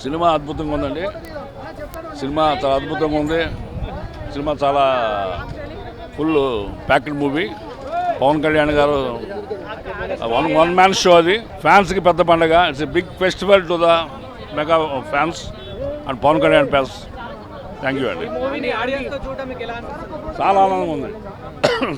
Cinema అద్భుతంగా ఉందండి. Cinema చాలా అద్భుతంగా ఉంది. సినిమా చాలా full packed movie. Pawan Kalyan గారు వన్ మ్యాన్ షో. అది ఫ్యాన్స్కి పెద్ద పండుగ. It's a big festival to the mega fans and Pawan Kalyan fans. Thank you అండి. చాలా ఆనందంగా ఉంది.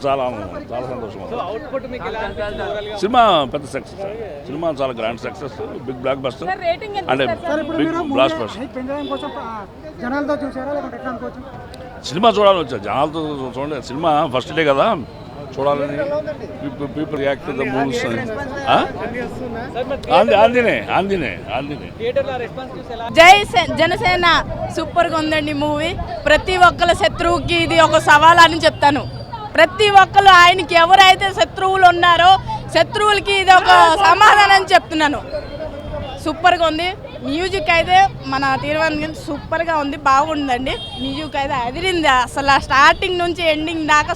చాలా ఆనందం, చాలా సంతోషం. సినిమా పెద్ద సక్సెస్. సినిమా చాలా grand success, big blockbuster అంటే బిగ్ బ్లాక్ బస్టర్. సినిమా చూడాలని వచ్చా, జనాలతో చూడండి. సినిమా ఫస్ట్ డే కదా, చూడాలని పీపుల్ యాక్ట్ ద మూవ్స్. ఆందినే జై జనసేన సూపర్గా ఉందండి మూవీ. ప్రతి ఒక్కళ్ళ శత్రువుకి ఇది ఒక సవాల్ అని చెప్తాను. ప్రతి ఒక్కరు ఆయనకి ఎవరైతే శత్రువులు ఉన్నారో శత్రువులకి ఇది ఒక సమాధానం చెప్తున్నాను. సూపర్గా ఉంది. మ్యూజిక్ అయితే మన తీర్మానం సూపర్గా ఉంది, బాగుందండి. మ్యూజిక్ అయితే అదిరింది. అసలు స్టార్టింగ్ నుంచి ఎండింగ్ దాకా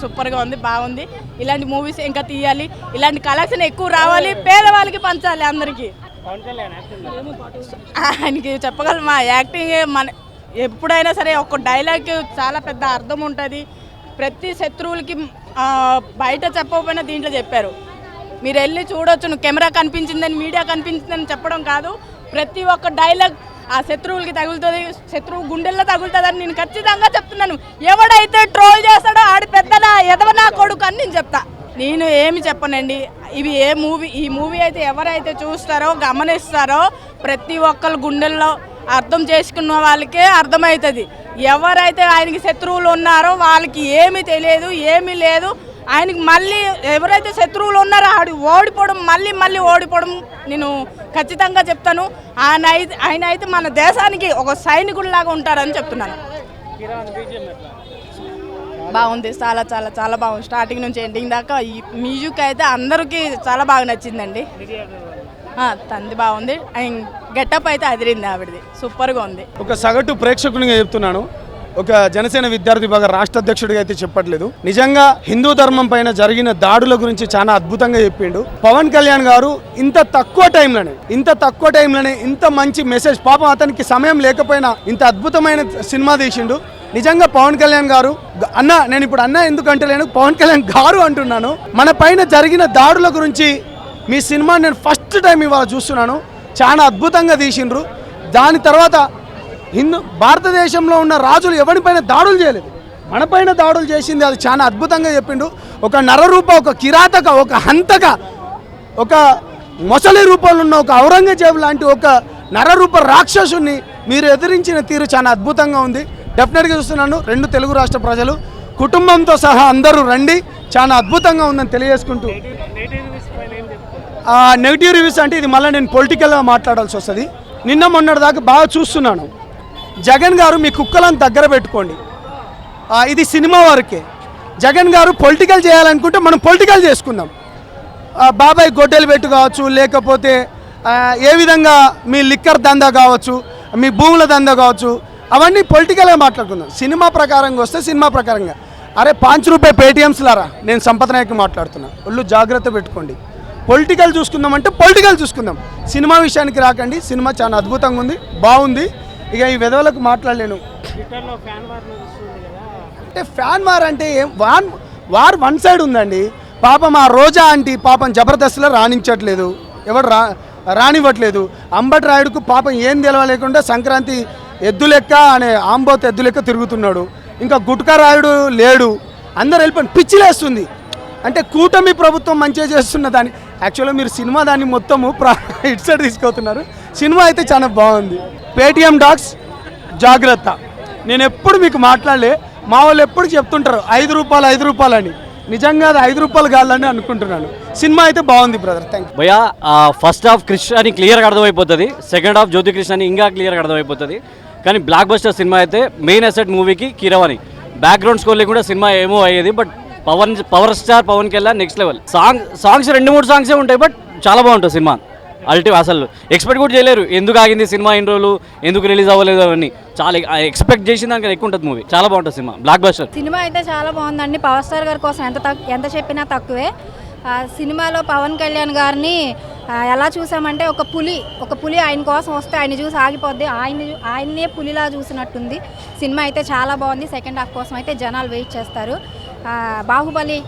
సూపర్గా ఉంది, బాగుంది. ఇలాంటి మూవీస్ ఇంకా తీయాలి, ఇలాంటి కలెక్షన్ ఎక్కువ రావాలి, పేదవాళ్ళకి పంచాలి అందరికీ. ఆయనకి చెప్పగలం మా యాక్టింగ్ మన ఎప్పుడైనా సరే ఒక డైలాగ్ చాలా పెద్ద అర్థం ఉంటుంది. ప్రతి శత్రువులకి బయట చెప్పకపోయినా దీంట్లో చెప్పారు. మీరు వెళ్ళి చూడొచ్చు. కెమెరా కనిపించిందని, మీడియా కనిపించిందని చెప్పడం కాదు. ప్రతి ఒక్క డైలాగ్ ఆ శత్రువులకి తగులుతుంది, శత్రువు గుండెల్లో తగులుతుందని నేను ఖచ్చితంగా చెప్తున్నాను. ఎవడైతే ట్రోల్ చేస్తాడో ఆడి పెద్దనా ఎదవనా కొడుకు అని నేను చెప్తా. నేను ఏమి చెప్పనండి. ఈ మూవీ అయితే ఎవరైతే చూస్తారో గమనిస్తారో ప్రతి ఒక్కరు గుండెల్లో అర్థం చేసుకున్న వాళ్ళకే అర్థమవుతుంది. ఎవరైతే ఆయనకి శత్రువులు ఉన్నారో వాళ్ళకి ఏమీ తెలియదు, ఏమీ లేదు. ఆయనకి మళ్ళీ ఎవరైతే శత్రువులు ఉన్నారో ఆడి ఓడిపోవడం, మళ్ళీ ఓడిపోవడం నేను ఖచ్చితంగా చెప్తాను. ఆయన అయితే మన దేశానికి ఒక సైనికుడిలాగా ఉంటారని చెప్తున్నాను. బాగుంది, చాలా చాలా చాలా బాగుంది. స్టార్టింగ్ నుంచి ఎండింగ్ దాకా ఈ మ్యూజిక్ అయితే అందరికీ చాలా బాగా నచ్చిందండి. తంది బాగుంది. గెటప్ అయితే అదిరింది ఆవిడది, సూపర్గా ఉంది. ఒక సగటు ప్రేక్షకునిగా చెప్తున్నాను, ఒక జనసేన విద్యార్థి విభాగ రాష్ట్ర అధ్యక్షుడిగా అయితే చెప్పట్లేదు. నిజంగా హిందూ ధర్మం పైన జరిగిన దాడుల గురించి చాలా అద్భుతంగా చెప్పిండు పవన్ కళ్యాణ్ గారు. ఇంత తక్కువ టైంలోనే ఇంత మంచి మెసేజ్. పాపం అతనికి సమయం లేకపోయినా ఇంత అద్భుతమైన సినిమా తీసిండు. నిజంగా పవన్ కళ్యాణ్ గారు అన్న, నేను ఇప్పుడు అన్న ఎందుకంటలేను, పవన్ కళ్యాణ్ గారు అంటున్నాను. మన పైన జరిగిన దాడుల గురించి మీ సినిమా నేను ఫస్ట్ టైం ఇవాళ చూస్తున్నాను. చాలా అద్భుతంగా తీసిండ్రు. దాని తర్వాత భారతదేశంలో ఉన్న రాజులు ఎవరిపైన దాడులు చేయలేదు, మనపైన దాడులు చేసింది. అది చాలా అద్భుతంగా చెప్పిండు. ఒక నరరూప, ఒక కిరాతక, ఒక హంతక, ఒక మొసలి రూపంలో ఉన్న ఒక ఔరంగజేబు లాంటి ఒక నరరూప రాక్షసుని మీరు ఎదిరించిన తీరు చాలా అద్భుతంగా ఉంది. డెఫినెట్గా చూస్తున్నాను. 2 తెలుగు రాష్ట్ర ప్రజలు కుటుంబంతో సహా అందరూ రండి. చాలా అద్భుతంగా ఉందని తెలియజేసుకుంటూ, నెగిటివ్ రివ్యూస్ అంటే ఇది మళ్ళీ నేను పొలిటికల్గా మాట్లాడాల్సి వస్తుంది. నిన్న మొన్నటి దాకా బాగా చూస్తున్నాను. జగన్ గారు మీ కుక్కలను దగ్గర పెట్టుకోండి, ఇది సినిమా వరకే. జగన్ గారు పొలిటికల్ చేయాలనుకుంటే మనం పొలిటికల్ చేసుకుందాం. బాబాయ్ గొడ్డలు పెట్టు కావచ్చు, లేకపోతే ఏ విధంగా మీ లిక్కర్ దందా కావచ్చు, మీ భూముల దందా కావచ్చు, అవన్నీ పొలిటికల్గా మాట్లాడుకుందాం. సినిమా ప్రకారంగా వస్తే సినిమా ప్రకారంగా. అరే 5 రూపాయ పేటిఎమ్స్ లారా, నేను సంపద నాయక్ మాట్లాడుతున్నా, ఒళ్ళు జాగ్రత్త పెట్టుకోండి. పొలిటికల్ చూసుకుందాం అంటే పొలిటికల్ చూసుకుందాం, సినిమా విషయానికి రాకండి. సినిమా చాలా అద్భుతంగా ఉంది, బాగుంది. ఇక ఈ విధవలకు మాట్లాడలేను. అంటే ఫ్యాన్ వార్ అంటే వార్ వన్ సైడ్ ఉందండి. పాపం ఆ రోజా ఆంటీ పాపం జబర్దస్త్లో రాణించట్లేదు, ఎవడు రానివ్వట్లేదు. అంబటి రాయుడుకు పాపం ఏం తెలవలేకుండా సంక్రాంతి ఎద్దు లెక్క అనే ఆంబోత్ ఎద్దు లెక్క తిరుగుతున్నాడు. ఇంకా గుట్కా రాయుడు లేడు, అందరు వెళ్ళిపోయి పిచ్చిలేస్తుంది. అంటే కూటమి ప్రభుత్వం మంచిగా చేస్తున్న దాన్ని యాక్చువల్గా మీరు సినిమా దాన్ని మొత్తము ఇటు సైడ్ తీసుకెళ్తున్నారు. సినిమా అయితే చాలా బాగుంది. పేటిఎం డాగ్స్ జాగ్రత్త. నేను ఎప్పుడు మీకు మాట్లాడలే, మా వాళ్ళు ఎప్పుడు చెప్తుంటారు 5 రూపాయలు అని. నిజంగా అది 5 రూపాయలు కావాలని అనుకుంటున్నాను. సినిమా అయితే బాగుంది బ్రదర్. థ్యాంక్ యూ భయ్యా. ఫస్ట్ హాఫ్ క్రిష్ అని క్లియర్గా అర్థమైపోతుంది, సెకండ్ హాఫ్ జ్యోతి కృష్ణ అని ఇంకా క్లియర్గా అర్థమైపోతుంది. కానీ బ్లాక్ బస్టర్ సినిమా అయితే మెయిన్ అసెట్ మూవీకి కీరవాణి. బ్యాక్గ్రౌండ్ స్కోర్ లేకుండా సినిమా ఏమో అయ్యేది. But power star Pawan Kalyan next level. Songs 2-3 సాంగ్సే ఉంటాయి, బట్ చాలా బాగుంటుంది సినిమా. అసలు ఎక్స్పెక్ట్ కూడా చేయలేరు ఎందుకు ఆగింది సినిమా ఇన్ని రోజులు, ఎందుకు రిలీజ్ అవ్వలేదు అవన్నీ. చాలా ఎక్స్పెక్ట్ చేసిన దానికి ఎక్కువ ఉంటుంది మూవీ. చాలా బాగుంటుంది సినిమా, బ్లాక్ బస్టర్. సినిమా అయితే చాలా బాగుందండి. పవర్ స్టార్ గారి కోసం ఎంత చెప్పినా తక్కువే. సినిమాలో పవన్ కళ్యాణ్ గారిని ఎలా చూసామంటే ఒక పులి ఆయన కోసం వస్తే ఆయన చూసి ఆగిపోద్ది, ఆయన్నే పులిలా చూసినట్టుంది. సినిమా అయితే చాలా బాగుంది. సెకండ్ హాఫ్ కోసం అయితే జనాలు వెయిట్ చేస్తారు. బాహుబలి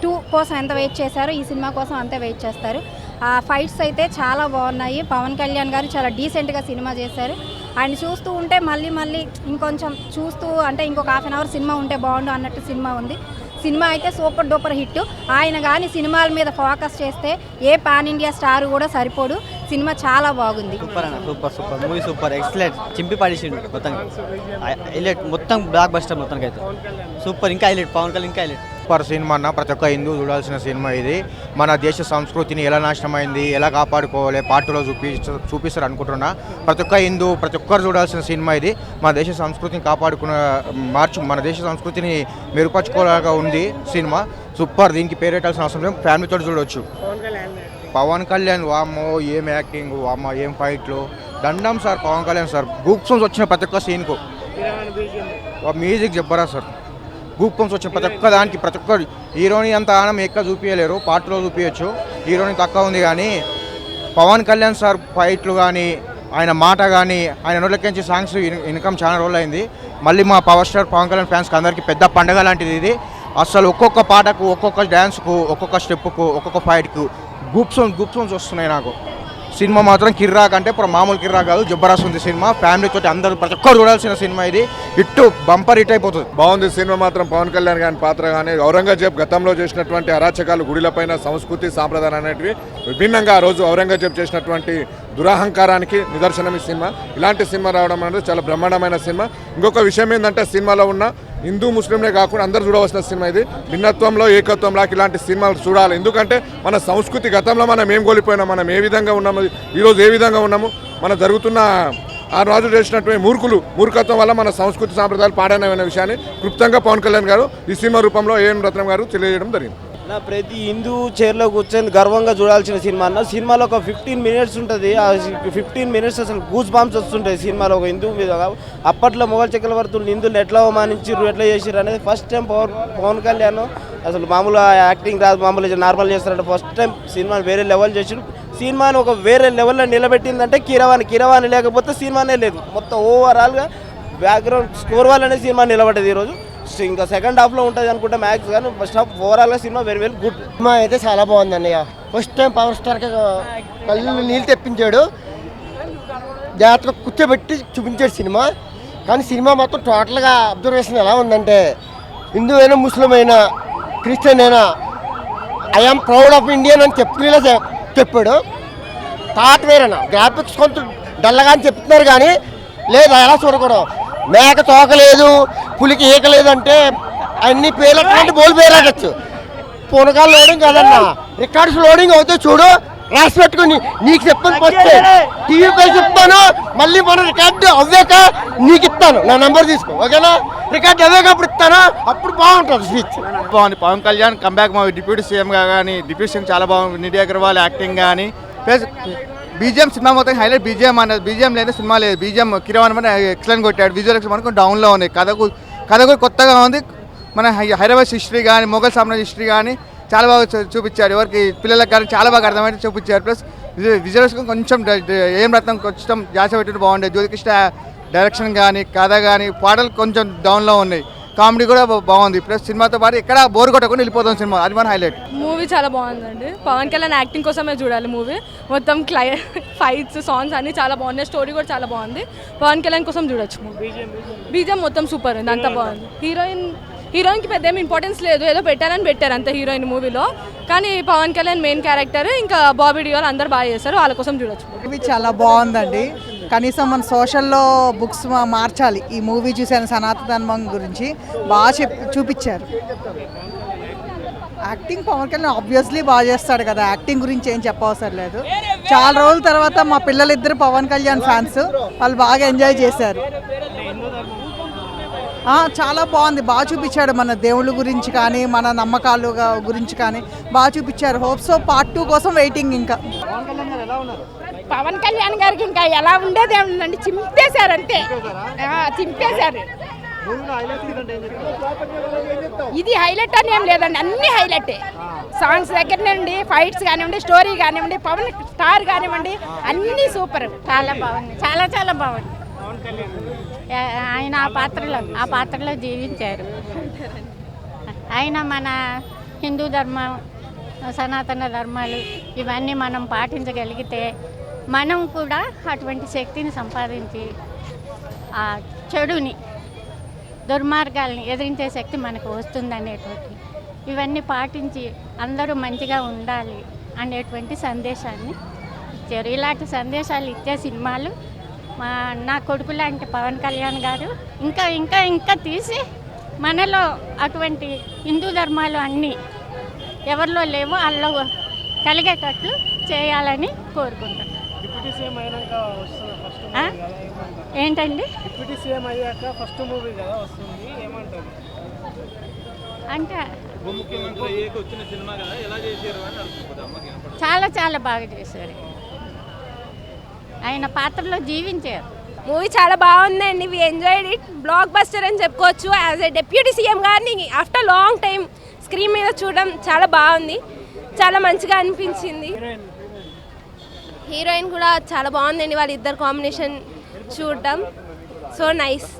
2 కోసం ఎంత వెయిట్ చేశారో ఈ సినిమా కోసం అంతే వెయిట్ చేస్తారు. ఫైట్స్ అయితే చాలా బాగున్నాయి. పవన్ కళ్యాణ్ గారు చాలా డీసెంట్గా సినిమా చేశారు. ఆయన చూస్తూ ఉంటే మళ్ళీ ఇంకొంచెం చూస్తూ అంటే ఇంకొక హాఫ్ అన్ అవర్ సినిమా ఉంటే బాగుండు అన్నట్టు సినిమా ఉంది. సినిమా అయితే సూపర్ డూపర్ హిట్. ఆయన కానీ సినిమాల మీద ఫోకస్ చేస్తే ఏ పాన్ ఇండియా స్టార్ కూడా సరిపోడు. సినిమా చాలా బాగుంది. సూపర్ అన్న, సూపర్ మూవీ, సూపర్ ఎక్సలెంట్, చింపి పడేసిండు మొత్తం. హైలైట్ మొత్తం బ్లాక్ బస్టర్ మొత్తానికి అయితే సూపర్. ఇంకా హైలైట్ పవన్ కళ్యాణ్, ఇంకా హైలైట్. సూపర్ సినిమా అన్న, ప్రతి ఒక్క హిందూ చూడాల్సిన సినిమా ఇది. మన దేశ సంస్కృతిని ఎలా నాశనమైంది, ఎలా కాపాడుకోవాలి పార్టీలో చూపిస్తారు అనుకుంటున్నా. ప్రతి ఒక్క హిందూ, ప్రతి ఒక్కరు చూడాల్సిన సినిమా ఇది. మన దేశ సంస్కృతిని మన దేశ సంస్కృతిని మెరుగుపరచుకోలాగా ఉంది సినిమా. సూపర్, దీనికి పేరెట్టాల్సిన అవసరం లేదు, ఫ్యామిలీతో చూడవచ్చు. పవన్ కళ్యాణ్ వామ్మో ఏం యాక్టింగ్, వామ్మ ఏం ఫైట్లు, దండం సార్ పవన్ కళ్యాణ్ సార్. గూప్ సాంగ్స్ వచ్చిన ప్రతి ఒక్క సీన్కు మ్యూజిక్ చెప్పరా సార్. గూప్ సాంగ్స్ వచ్చిన ప్రతి ఒక్క దానికి, ప్రతి ఒక్క హీరోని అంత ఆనం ఎక్క చూపించలేరు, పార్టీలో చూపించచ్చు. హీరోని తక్కువ ఉంది కానీ పవన్ కళ్యాణ్ సార్ ఫైట్లు కానీ, ఆయన మాట కానీ, ఆయన నోట్లకించి సాంగ్స్ ఇన్కమ్ చాలా రోజులు అయింది. మళ్ళీ మా పవర్ స్టార్ పవన్ కళ్యాణ్ ఫ్యాన్స్కి అందరికీ పెద్ద పండగ లాంటిది ఇది. అసలు ఒక్కొక్క పాటకు, ఒక్కొక్క డ్యాన్స్కు, ఒక్కొక్క స్టెప్పుకు, ఒక్కొక్క ఫైట్కు గూప్ సాంగ్స్ వస్తున్నాయి నాకు. సినిమా మాత్రం కిర్రాక్ అంటే ఇప్పుడు మామూలు కిర్రాక్ కాదు, జబర్దస్త్ ఉంది సినిమా. ఫ్యామిలీతో అందరూ ప్రతి ఒక్కరు చూడాల్సిన సినిమా ఇది. ఇట్టు బంపర్ హిట్ అయిపోతుంది. బాగుంది సినిమా మాత్రం. పవన్ కళ్యాణ్ గారి పాత్ర కానీ, ఔరంగజేబ్ గతంలో చేసినటువంటి అరాచకాలు, గుడిలపైన సంస్కృతి సాంప్రదాయాలు అనేటివి విభిన్నంగా ఆ రోజు ఔరంగజేబ్ చేసినటువంటి దురాహంకారానికి నిదర్శనం ఈ సినిమా. ఇలాంటి సినిమా రావడం అనేది చాలా బ్రహ్మాండమైన సినిమా. ఇంకొక విషయం ఏంటంటే సినిమాలో ఉన్న హిందూ ముస్లింలే కాకుండా అందరూ చూడవలసిన సినిమా ఇది. భిన్నత్వంలో ఏకత్వంలో ఇలాంటి సినిమాలు చూడాలి. ఎందుకంటే మన సంస్కృతి గతంలో మనం ఏం కోల్పోయినాం, మనం ఏ విధంగా ఉన్నాము, ఈరోజు ఏ విధంగా ఉన్నాము, మన జరుగుతున్న ఆ రాజు చేసినటువంటి మూర్ఖత్వం వల్ల మన సంస్కృతి సాంప్రదాయాలు పాడైన విషయాన్ని క్లుప్తంగా పవన్ కళ్యాణ్ గారు ఈ సినిమా రూపంలో ఏఎం రత్నం గారు తెలియజేయడం జరిగింది. ప్రతి హిందూ చైర్లో కూర్చొని గర్వంగా చూడాల్సిన సినిమా అన్న. సినిమాలో ఒక 15 మినిట్స్ ఉంటుంది. ఆ 15 మినిట్స్ అసలు గూస్ బాంబ్స్ వస్తుంటాయి సినిమాలో ఒక హిందూ మీద. అప్పట్లో మొఘల్ చక్రవర్తులు హిందువులు ఎట్లా అవమానించారు, ఎట్లా చేసారు అనేది ఫస్ట్ టైం పవన్ కళ్యాణ్ అసలు మామూలుగా యాక్టింగ్ రాదు, మామూలుగా నార్మల్ చేస్తారంటే ఫస్ట్ టైం సినిమాని వేరే లెవెల్ చేసారు. సినిమాని ఒక వేరే లెవెల్లో నిలబెట్టిందంటే కీరవాణి లేకపోతే సినిమానే లేదు. మొత్తం ఓవరాల్గా బ్యాక్గ్రౌండ్ స్కోర్ వల్లనే సినిమా నిలబడ్డది ఈరోజు. ఇంకా సెకండ్ హాఫ్లో ఉంటుంది అనుకుంటే మ్యాక్స్, కానీ ఫస్ట్ హాఫ్ ఓవరాల్గా సినిమా వెరీ గుడ్. సినిమా అయితే చాలా బాగుంది అన్నయ్య. ఫస్ట్ టైం పవర్ స్టార్కి కళ్ళు నీళ్ళు తెప్పించాడు, జాగ్రత్తగా కూర్చోబెట్టి చూపించాడు సినిమా. కానీ సినిమా మొత్తం టోటల్గా అబ్జర్వేషన్ ఎలా ఉందంటే, హిందూ అయినా, ముస్లిం అయినా, క్రిస్టియన్ అయినా ఐఎమ్ ప్రౌడ్ ఆఫ్ ఇండియన్ అని చెప్పుకునేలా చెప్పాడు. థాట్ వేరేనా, గ్రాఫిక్స్ కొంత డల్లగా అని చెప్తున్నారు కానీ లేదు ఎలా చూడకూడదు. మేక తోకలేదు, పులికి ఈకలేదు అంటే అన్ని పేర్లటువంటి బోల్ పేరాడచ్చు. పునకాలు లోడింగ్ కాదన్నా, రికార్డ్స్ లోడింగ్ అవుతాయి చూడు, రాసి పెట్టుకుని నీకు చెప్పని ఫస్ట్ టీవీ పై చెప్తాను, మళ్ళీ మన రికార్డు అవ్వాక నీకు ఇస్తాను, నా నెంబర్ తీసుకో ఓకేనా. రికార్డు అవ్వేకప్పుడు ఇస్తాను, అప్పుడు బాగుంటుంది స్పీచ్. బాగుంది. పవన్ కళ్యాణ్ కంబ్యాక్ మా డిప్యూటీ సీఎంగా కానీ, డిప్యూటీ సీఎం చాలా బాగుంది. నిధి అగర్వాల్ యాక్టింగ్ కానీ, ప్లస్ బీజిఎం సినిమా మొత్తం హైలైట్. బీజిఎం లేదు, సినిమా లేదు. బీజిఎం కిరవాణి మన ఎక్సలెంట్ కొట్టాడు. విజువల్స్ మనకు డౌన్లో ఉన్నాయి. కథ కూడా కొత్తగా ఉంది. మన హైదరాబాద్ హిస్టరీ కానీ, మొఘల్ సామ్రాజ్య హిస్టరీ కానీ చాలా బాగా చూపించారు. ఎవరికి పిల్లలకు కానీ చాలా బాగా అర్థమైతే చూపించారు. ప్లస్ విజువల్స్ కొంచెం ఏం రత్నం కొంచెం జాస పెట్టిన బాగుండేది. జ్యోతికృష్ణ డైరెక్షన్ కానీ, కథ కానీ, పాటలు కొంచెం డౌన్లో ఉన్నాయి. కామెడీ కూడా బాగుంది. ప్లస్ సినిమాతో పాటు ఎక్కడ బోర్ కొట్టకుండా వెళ్ళిపోతాం సినిమా, అది మన హైలైట్. మూవీ చాలా బాగుందండి. పవన్ కళ్యాణ్ యాక్టింగ్ కోసమే చూడాలి మూవీ. మొత్తం ఫైట్స్, సాంగ్స్ అన్నీ చాలా బాగున్నాయి. స్టోరీ కూడా చాలా బాగుంది. పవన్ కళ్యాణ్ కోసం చూడొచ్చు మూవీ. బీజిఎం మొత్తం సూపర్ ఉంది, అంతా బాగుంది. హీరోయిన్కి పెద్ద ఏమి ఇంపార్టెన్స్ లేదు, ఏదో పెట్టారు అంత హీరోయిన్ మూవీలో. కానీ పవన్ కళ్యాణ్ మెయిన్ క్యారెక్టర్, ఇంకా బాబీ డియోల్ అందరు బాగా చేస్తారు, వాళ్ళ కోసం చూడొచ్చు. మూవీ చాలా బాగుందండి. కనీసం మన సోషల్లో బుక్స్ మార్చాలి. ఈ మూవీ చూసాను, సనాతన ధర్మం గురించి బాగా చూపించారు. యాక్టింగ్ పవన్ కళ్యాణ్ ఆబ్వియస్లీ బాగా చేస్తాడు కదా, యాక్టింగ్ గురించి ఏం చెప్పవసరం లేదు. చాలా రోజుల తర్వాత మా పిల్లలిద్దరు పవన్ కళ్యాణ్ ఫ్యాన్స్, వాళ్ళు బాగా ఎంజాయ్ చేశారు. చాలా బాగుంది, బాగా చూపించాడు. మన దేవుళ్ళ గురించి కానీ, మన నమ్మకాలు గురించి కానీ బాగా చూపించారు. హోప్స్ పార్ట్ 2 కోసం వెయిటింగ్. ఇంకా పవన్ కళ్యాణ్ గారికి ఇంకా ఎలా ఉండేది ఏముందండి, చింపేశారు అంతే, చింపేశారు. ఇది హైలైట్ అని ఏం లేదండి, అన్ని హైలైటే. సాంగ్స్ దగ్గర నుండి ఫైట్స్ కానివ్వండి, స్టోరీ కానివ్వండి, పవన్ స్టార్ కానివ్వండి, అన్ని సూపర్. చాలా బాగుంది, చాలా చాలా బాగుంది. ఆయన ఆ పాత్రలో జీవించారు. ఆయన మన హిందూ ధర్మం, సనాతన ధర్మాలు ఇవన్నీ మనం పాటించగలిగితే మనం కూడా అటువంటి శక్తిని సంపాదించి ఆ చెడుని, దుర్మార్గాల్ని ఎదిరించే శక్తి మనకు వస్తుందనేటువంటి, ఇవన్నీ పాటించి అందరూ మంచిగా ఉండాలి అనేటువంటి సందేశాన్ని ఇచ్చారు. ఇలాంటి సందేశాలు ఇచ్చే సినిమాలు నా కొడుకు లాంటి పవన్ కళ్యాణ్ గారు ఇంకా ఇంకా ఇంకా తీసి మనలో అటువంటి హిందూ ధర్మాలు అన్నీ ఎవరిలో లేవో అల్లో కలిగేటట్లు చేయాలని కోరుకుంటున్నాను. ఏంటండి అంటే చాలా చాలా బాగా చేశారు. ఆయన పాత్రలో జీవించారు. మూవీ చాలా బాగుందండి. We enjoyed it. Blockbuster అని చెప్పుకోవచ్చు. యాజ్ ఏ డిప్యూటీ సీఎం గారిని ఆఫ్టర్ లాంగ్ టైం స్క్రీన్ మీద చూడడం చాలా బాగుంది, చాలా మంచిగా అనిపించింది. హీరోయిన్ కూడా చాలా బాగుందండి, వాళ్ళిద్దరు కాంబినేషన్ చూడడం సో నైస్.